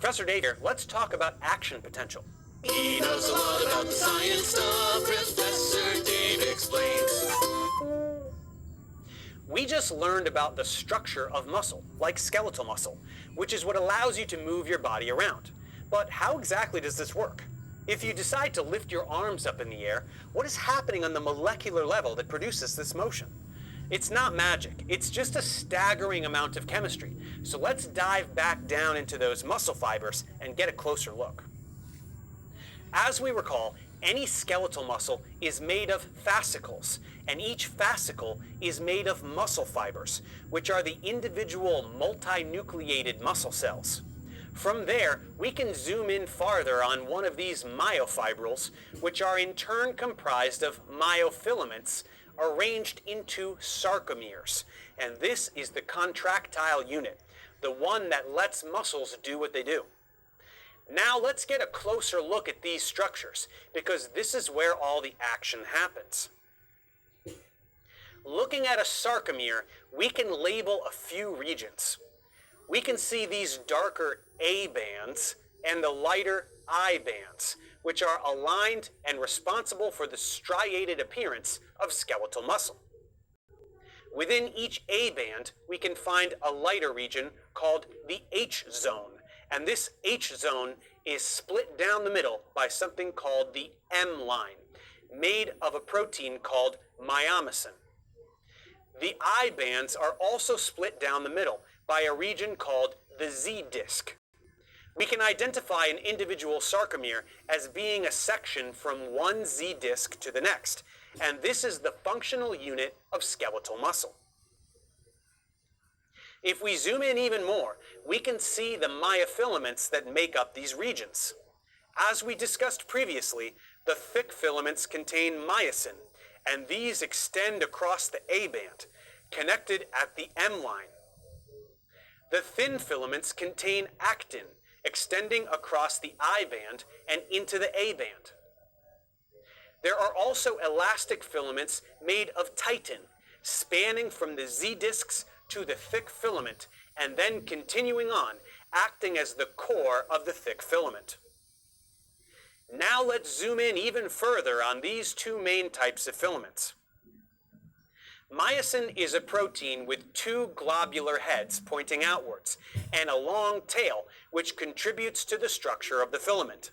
Professor Dave here. Let's talk about action potential. He knows a lot about the science stuff. Professor Dave explains. We just learned about the structure of muscle, like skeletal muscle, which is what allows you to move your body around. But how exactly does this work? If you decide to lift your arms up in the air, what is happening on the molecular level that produces this motion? It's not magic, it's just a staggering amount of chemistry. So let's dive back down into those muscle fibers and get a closer look. As we recall, any skeletal muscle is made of fascicles, and each fascicle is made of muscle fibers, which are the individual multinucleated muscle cells. From there, we can zoom in farther on one of these myofibrils, which are in turn comprised of myofilaments arranged into sarcomeres. And this is the contractile unit, the one that lets muscles do what they do. Now let's get a closer look at these structures, because this is where all the action happens. Looking at a sarcomere, we can label a few regions. We can see these darker A bands and the lighter I bands, which are aligned and responsible for the striated appearance of skeletal muscle. Within each A band, we can find a lighter region called the H zone, and this H zone is split down the middle by something called the M line, made of a protein called myomycin. The I bands are also split down the middle by a region called the Z disc. We can identify an individual sarcomere as being a section from one Z disc to the next, and this is the functional unit of skeletal muscle. If we zoom in even more, we can see the myofilaments that make up these regions. As we discussed previously, the thick filaments contain myosin, and these extend across the A band, connected at the M line. The thin filaments contain actin, extending across the I band and into the A band. There are also elastic filaments made of titin, spanning from the Z discs to the thick filament, and then continuing on, acting as the core of the thick filament. Now let's zoom in even further on these two main types of filaments. Myosin is a protein with two globular heads pointing outwards and a long tail, which contributes to the structure of the filament.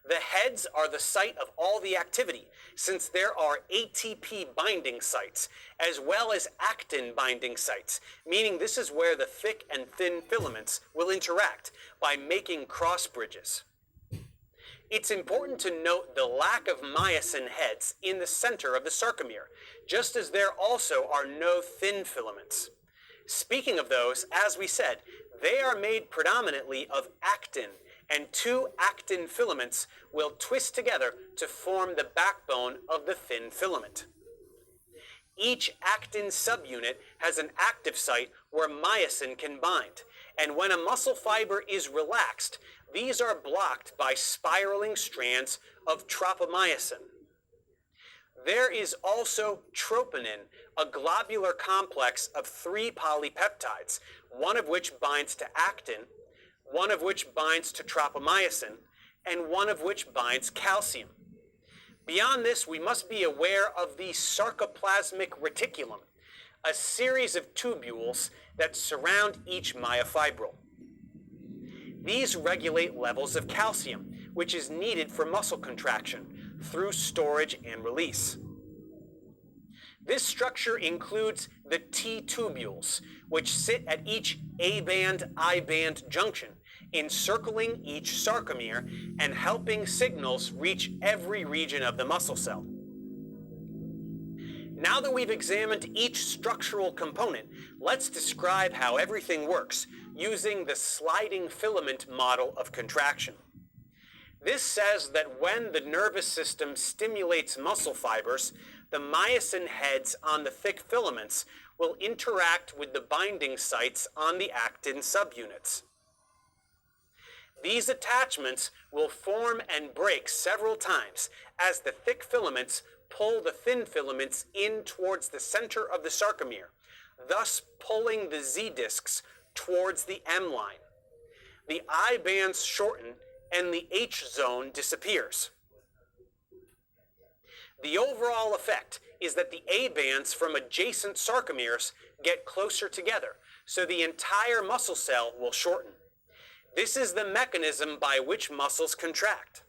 The heads are the site of all the activity, since there are ATP binding sites, as well as actin binding sites, meaning this is where the thick and thin filaments will interact by making cross bridges. It's important to note the lack of myosin heads in the center of the sarcomere, just as there also are no thin filaments. Speaking of those, as we said, they are made predominantly of actin, and two actin filaments will twist together to form the backbone of the thin filament. Each actin subunit has an active site where myosin can bind, and when a muscle fiber is relaxed, these are blocked by spiraling strands of tropomyosin. There is also troponin, a globular complex of 3 polypeptides, one of which binds to actin, one of which binds to tropomyosin, and one of which binds calcium. Beyond this, we must be aware of the sarcoplasmic reticulum, a series of tubules that surround each myofibril. These regulate levels of calcium, which is needed for muscle contraction through storage and release. This structure includes the T-tubules, which sit at each A-band, I-band junction, encircling each sarcomere and helping signals reach every region of the muscle cell. Now that we've examined each structural component, let's describe how everything works using the sliding filament model of contraction. This says that when the nervous system stimulates muscle fibers, the myosin heads on the thick filaments will interact with the binding sites on the actin subunits. These attachments will form and break several times as the thick filaments pull the thin filaments in towards the center of the sarcomere, thus pulling the Z discs towards the M line. the I bands shorten and the H zone disappears. The overall effect is that the A bands from adjacent sarcomeres get closer together, so the entire muscle cell will shorten. This is the mechanism by which muscles contract.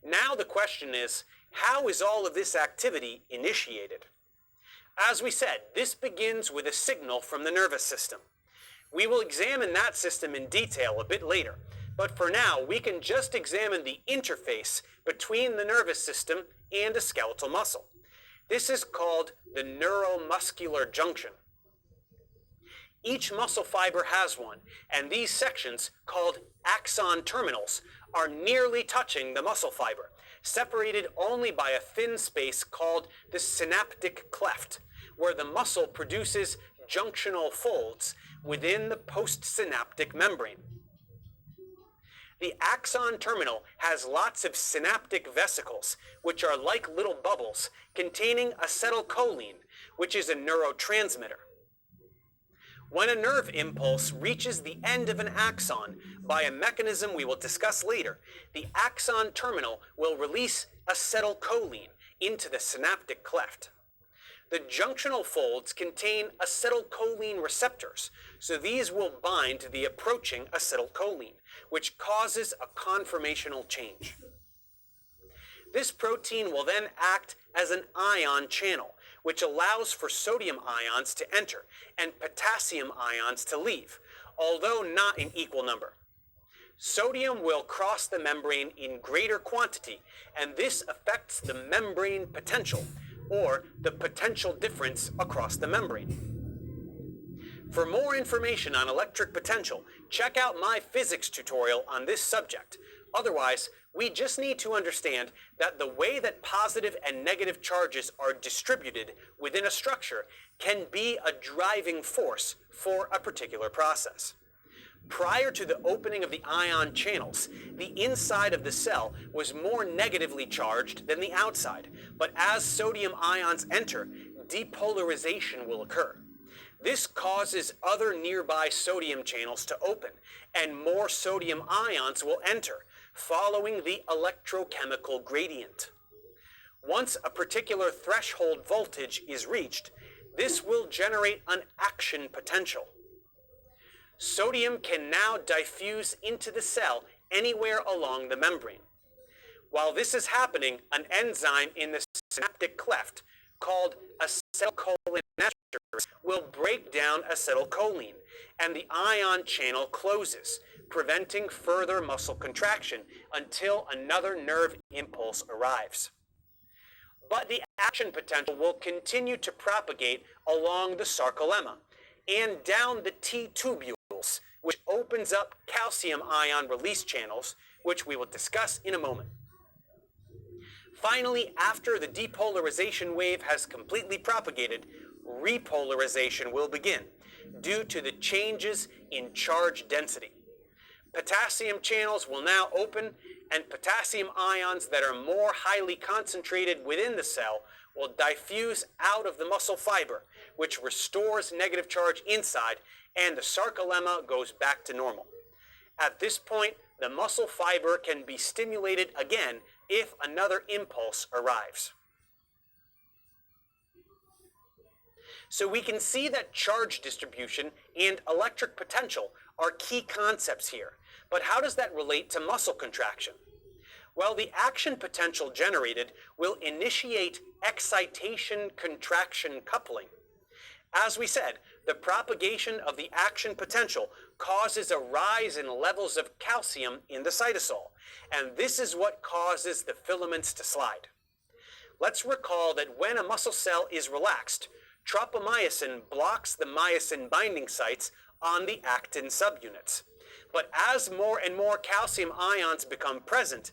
Now the question is, how is all of this activity initiated? As we said, this begins with a signal from the nervous system. We will examine that system in detail a bit later, but for now we can just examine the interface between the nervous system and a skeletal muscle. This is called the neuromuscular junction. Each muscle fiber has one, and these sections, called axon terminals, are nearly touching the muscle fiber, separated only by a thin space called the synaptic cleft, where the muscle produces junctional folds within the postsynaptic membrane. The axon terminal has lots of synaptic vesicles, which are like little bubbles containing acetylcholine, which is a neurotransmitter. When a nerve impulse reaches the end of an axon by a mechanism we will discuss later, the axon terminal will release acetylcholine into the synaptic cleft. The junctional folds contain acetylcholine receptors, so these will bind to the approaching acetylcholine, which causes a conformational change. This protein will then act as an ion channel, which allows for sodium ions to enter and potassium ions to leave, although not in equal number. Sodium will cross the membrane in greater quantity, and this affects the membrane potential, or the potential difference across the membrane. For more information on electric potential, check out my physics tutorial on this subject. Otherwise, we just need to understand that the way that positive and negative charges are distributed within a structure can be a driving force for a particular process. Prior to the opening of the ion channels, the inside of the cell was more negatively charged than the outside, but as sodium ions enter, depolarization will occur. This causes other nearby sodium channels to open, and more sodium ions will enter, following the electrochemical gradient. Once a particular threshold voltage is reached, this will generate an action potential. Sodium can now diffuse into the cell anywhere along the membrane. While this is happening, an enzyme in the synaptic cleft called acetylcholinesterase will break down acetylcholine, and the ion channel closes, preventing further muscle contraction until another nerve impulse arrives. But the action potential will continue to propagate along the sarcolemma and down the T-tubules, which opens up calcium ion release channels, which we will discuss in a moment. Finally, after the depolarization wave has completely propagated, repolarization will begin due to the changes in charge density. Potassium channels will now open, and potassium ions that are more highly concentrated within the cell will diffuse out of the muscle fiber, which restores negative charge inside, and the sarcolemma goes back to normal. At this point, the muscle fiber can be stimulated again if another impulse arrives. So we can see that charge distribution and electric potential are key concepts here. But how does that relate to muscle contraction? Well, the action potential generated will initiate excitation-contraction coupling. As we said, the propagation of the action potential causes a rise in levels of calcium in the cytosol, and this is what causes the filaments to slide. Let's recall that when a muscle cell is relaxed, tropomyosin blocks the myosin binding sites on the actin subunits. But as more and more calcium ions become present,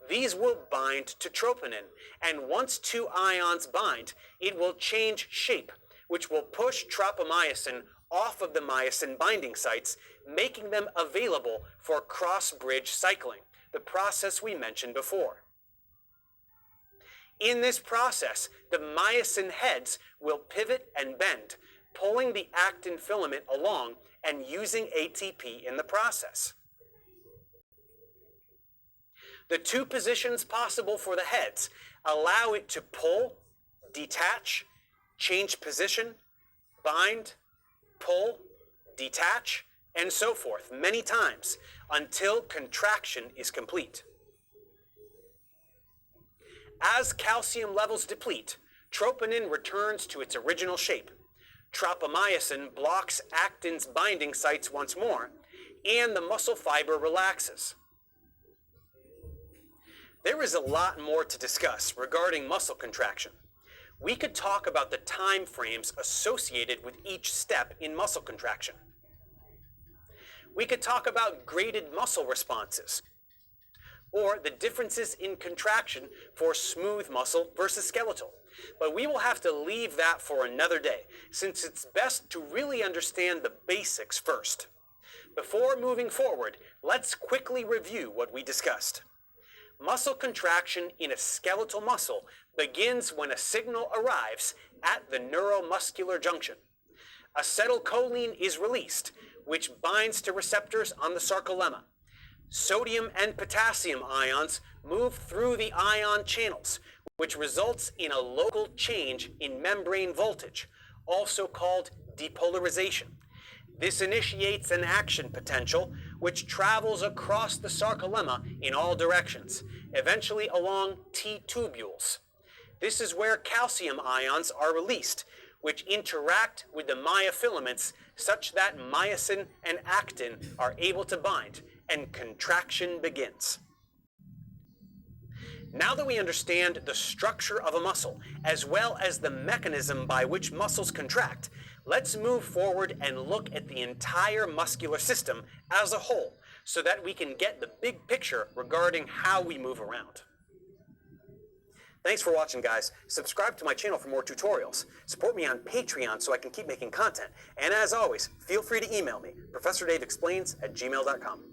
these will bind to troponin, and once two ions bind, it will change shape, which will push tropomyosin off of the myosin binding sites, making them available for cross-bridge cycling, the process we mentioned before. In this process, the myosin heads will pivot and bend, pulling the actin filament along and using ATP in the process. The two positions possible for the heads allow it to pull, detach, change position, bind, pull, detach, and so forth many times until contraction is complete. As calcium levels deplete, troponin returns to its original shape. Tropomyosin blocks actin's binding sites once more, and the muscle fiber relaxes. There is a lot more to discuss regarding muscle contraction. We could talk about the time frames associated with each step in muscle contraction. We could talk about graded muscle responses, or the differences in contraction for smooth muscle versus skeletal. But we will have to leave that for another day, since it's best to really understand the basics first. Before moving forward, let's quickly review what we discussed. Muscle contraction in a skeletal muscle begins when a signal arrives at the neuromuscular junction. Acetylcholine is released, which binds to receptors on the sarcolemma. Sodium and potassium ions move through the ion channels, which results in a local change in membrane voltage, also called depolarization. This initiates an action potential which travels across the sarcolemma in all directions, eventually along T-tubules. This is where calcium ions are released, which interact with the myofilaments such that myosin and actin are able to bind, and contraction begins. Now that we understand the structure of a muscle, as well as the mechanism by which muscles contract, let's move forward and look at the entire muscular system as a whole, so that we can get the big picture regarding how we move around. Thanks for watching, guys. Subscribe to my channel for more tutorials. Support me on Patreon so I can keep making content. And as always, feel free to email me, ProfessorDaveExplains@gmail.com.